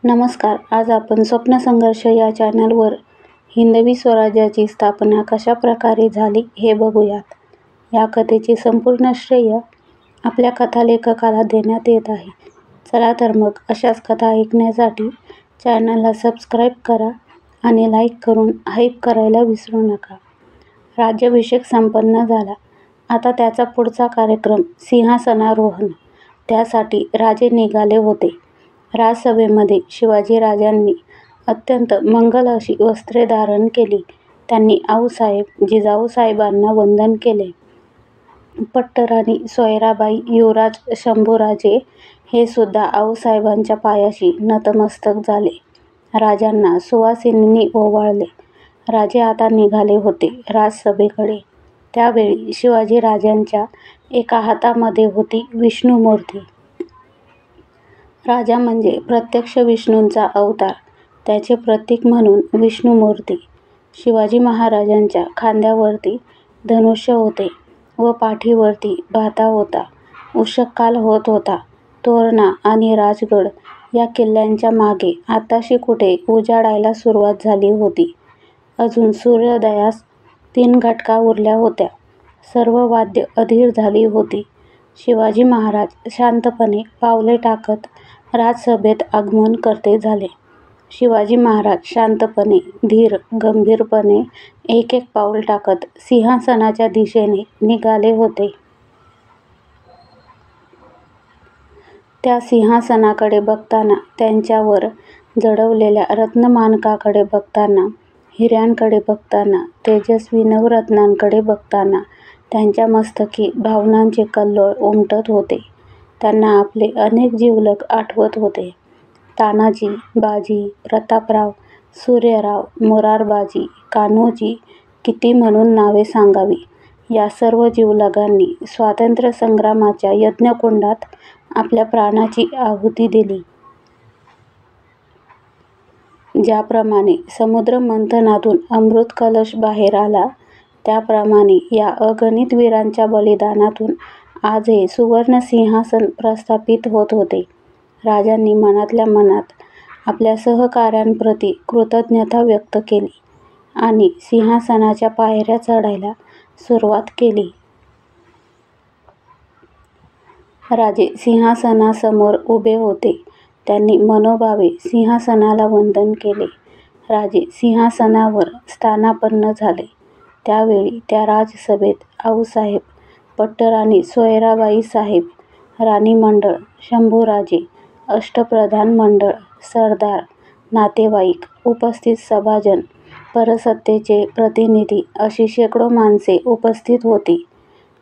नमस्कार. आज आपण स्वप्नसंघर्ष या चॅनलवर हिंदवी स्वराज्याची स्थापना कशा प्रकारे झाली हे बघूयात. या कथेचे संपूर्ण श्रेय आपल्या कथालेखकाला देण्यात येत आहे. चला तर मग अशाच कथा ऐकण्यासाठी चॅनलला सबस्क्राईब करा आणि लाईक करून हाईप करायला विसरू नका. राज्याभिषेक संपन्न झाला. आता त्याचा पुढचा कार्यक्रम सिंहासनारोहण. त्यासाठी राजे निघाले होते. राजसभेमध्ये शिवाजीराजांनी अत्यंत मंगल अशी वस्त्रे धारण केली. त्यांनी आऊसाहेब जिजाऊसाहेबांना वंदन केले. पट्टराणी सोयराबाई, युवराज शंभूराजे हे सुद्धा आऊसाहेबांच्या पायाशी नतमस्तक झाले. राजांना सुवासिनींनी ओवाळले. राजे आता निघाले होते राजसभेकडे. त्यावेळी शिवाजीराजांच्या एका हातामध्ये होती विष्णुमूर्ती. राजा म्हणजे प्रत्यक्ष विष्णूंचा अवतार, त्याचे प्रतीक म्हणून विष्णुमूर्ती. शिवाजी महाराजांच्या खांद्यावरती धनुष्य होते व पाठीवरती भाता होता. उषःकाल होत होता. तोरणा आणि राजगड या किल्ल्यांच्या मागे आताशी कुठे उजाडायला सुरुवात झाली होती. अजून सूर्योदयास 3 घटका उरल्या होत्या. सर्व वाद्य अधीर झाली होती. शिवाजी महाराज शांतपणे पावले टाकत राजसभेत आगमन करते झाले. शिवाजी महाराज शांतपणे, धीर गंभीरपणे एक एक पाऊल टाकत सिंहासनाच्या दिशेने निघाले होते. त्या सिंहासनाकडे बघताना, त्यांच्यावर जडवलेल्या रत्नमाणकाकडे बघताना, हिऱ्यांकडे बघताना, तेजस्वी नवरत्नांकडे बघताना त्यांच्या मस्तकी भावनांचे कल्लोळ उमटत होते. त्यांना आपले अनेक जिवलग आठवत होते. तानाजी, बाजी, प्रतापराव, सूर्यराव, मोरारबाजी, कान्होजी, किती म्हणून नावे सांगावी. या सर्व जिवलगांनी स्वातंत्र्य संग्रामाच्या यज्ञकुंडात आपल्या प्राणाची आहुती दिली. ज्याप्रमाणे समुद्रमंथनातून अमृत कलश बाहेर आला, त्याप्रमाणे या अगणित वीरांच्या बलिदानातून आज हे सुवर्ण सिंहासन प्रस्थापित होत होते. राजांनी मनातल्या मनात आपल्या सहकाऱ्यांप्रती कृतज्ञता व्यक्त केली आणि सिंहासनाच्या पायऱ्या चढायला सुरुवात केली. राजे सिंहासनासमोर उभे होते. त्यांनी मनोभावे सिंहासनाला वंदन केले. राजे सिंहासनावर स्थानापन्न झाले. त्यावेळी त्या राजसभेत आऊसाहेब, पट्टराणी सोयराबाई साहेब, राणी मंडळ, शंभूराजे, अष्टप्रधान मंडळ, सरदार, नातेवाईक, उपस्थित सभाजन, परसत्तेचे प्रतिनिधी अशी शेकडो माणसे उपस्थित होती.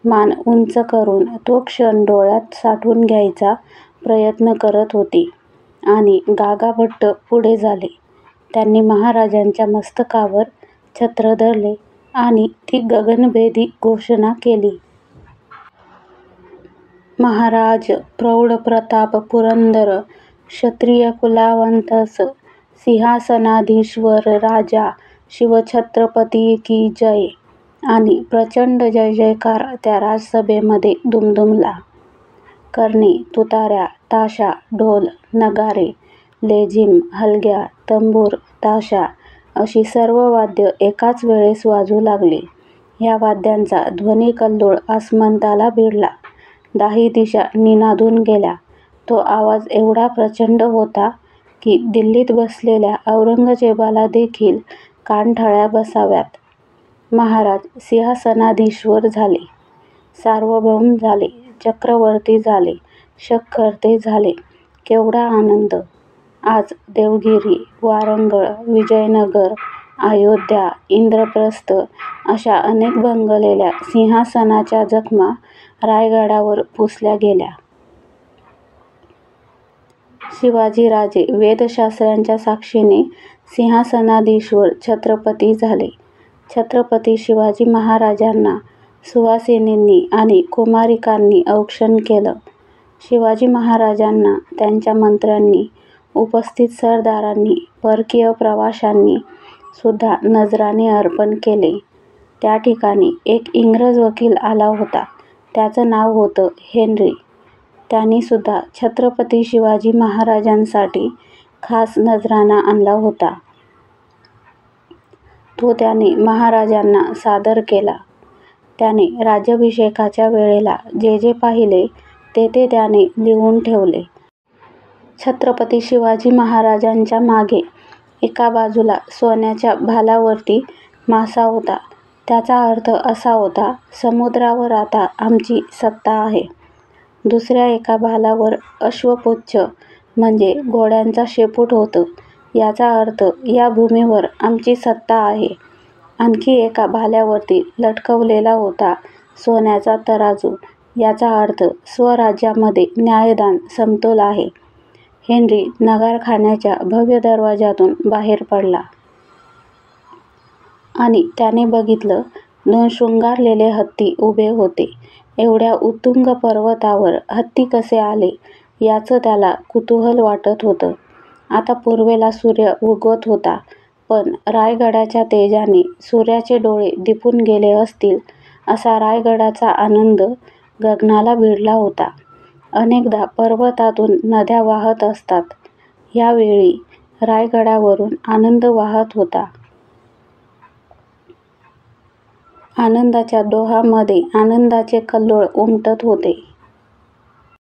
मान उंच करून तो क्षण डोळ्यात साठवून घ्यायचा प्रयत्न करत होती आणि गागाभट्ट पुढे झाले. त्यांनी महाराजांच्या मस्तकावर छत्र धरले आणि ती गगनभेदी घोषणा केली. महाराज प्रौढ प्रताप पुरंदर क्षत्रिय कुलावंतस सिंहासनाधीश्वर राजा शिवछत्रपती की जय. आणि प्रचंड जय जयकार त्या राजसभेमध्ये दुमदुमला. कर्णे, तुताऱ्या, ताशा, ढोल, नगारे, लेझीम, हलग्या, तंबूर, ताशा अशी सर्व वाद्य एकाच वेळेस वाजू लागली. या वाद्यांचा ध्वनिकल्लोळ आसमंताला भिडला. 10 दिशा निनादून गेल्या. तो आवाज एवढा प्रचंड होता की दिल्लीत बसलेल्या औरंगजेबाला देखील कानठळ्या बसाव्यात. महाराज सिंहासनाधीश्वर झाले, सार्वभौम झाले, चक्रवर्ती झाले, शककर्ते झाले. केवढा आनंद! आज देवगिरी, वारंगळ, विजयनगर, अयोध्या, इंद्रप्रस्थ अशा अनेक भंगलेल्या सिंहासनाच्या जखमा रायगडावर पुसल्या गेल्या. शिवाजीराजे वेदशास्त्रांच्या साक्षीने सिंहासनाधीश्वर छत्रपती झाले. छत्रपती शिवाजी महाराजांना सुवासिनींनी आणि कुमारिकांनी औक्षण केलं. शिवाजी महाराजांना त्यांच्या मंत्र्यांनी, उपस्थित सरदारांनी, परकीय प्रवाशांनी सुद्धा नजराणे अर्पण केले. त्या ठिकाणी एक इंग्रज वकील आला होता. त्याचं नाव होतं हेन्री. त्यांनी सुद्धा छत्रपती शिवाजी महाराजांसाठी खास नजराणा आणला होता. तो त्याने महाराजांना सादर केला. त्याने राज्याभिषेकाच्या वेळेला जे जे पाहिले ते त्याने लिहून ठेवले. छत्रपती शिवाजी महाराजांच्या मागे एका बाजूला सोन्याच्या भालावरती मासा होता. त्याचा अर्थ असा होता, समुद्रावर आता आमची सत्ता आहे. दुसऱ्या एका भालावर अश्वपुच्छ म्हणजे घोड्यांचा शेपूट होतं. याचा अर्थ या भूमीवर आमची सत्ता आहे. आणखी एका भाल्यावरती लटकवलेला होता सोन्याचा तराजू. याचा अर्थ स्वराज्यामध्ये न्यायदान समतोल आहे. हेन्री नगारखान्याच्या भव्य दरवाजातून बाहेर पडला आणि त्याने बघितलं 2 शृंगारलेले हत्ती उभे होते. एवढ्या उत्तुंग पर्वतावर हत्ती कसे आले याचं त्याला कुतूहल वाटत होतं. आता पूर्वेला सूर्य उगवत होता, पण रायगडाच्या तेजाने सूर्याचे डोळे दिपून गेले असतील असा रायगडाचा आनंद गगनाला भिडला होता. अनेकदा पर्वतातून नद्या वाहत असतात. यावेळी रायगडावरून आनंद वाहत होता. आनंदाच्या डोहामध्ये आनंदाचे कल्लोळ उमटत होते.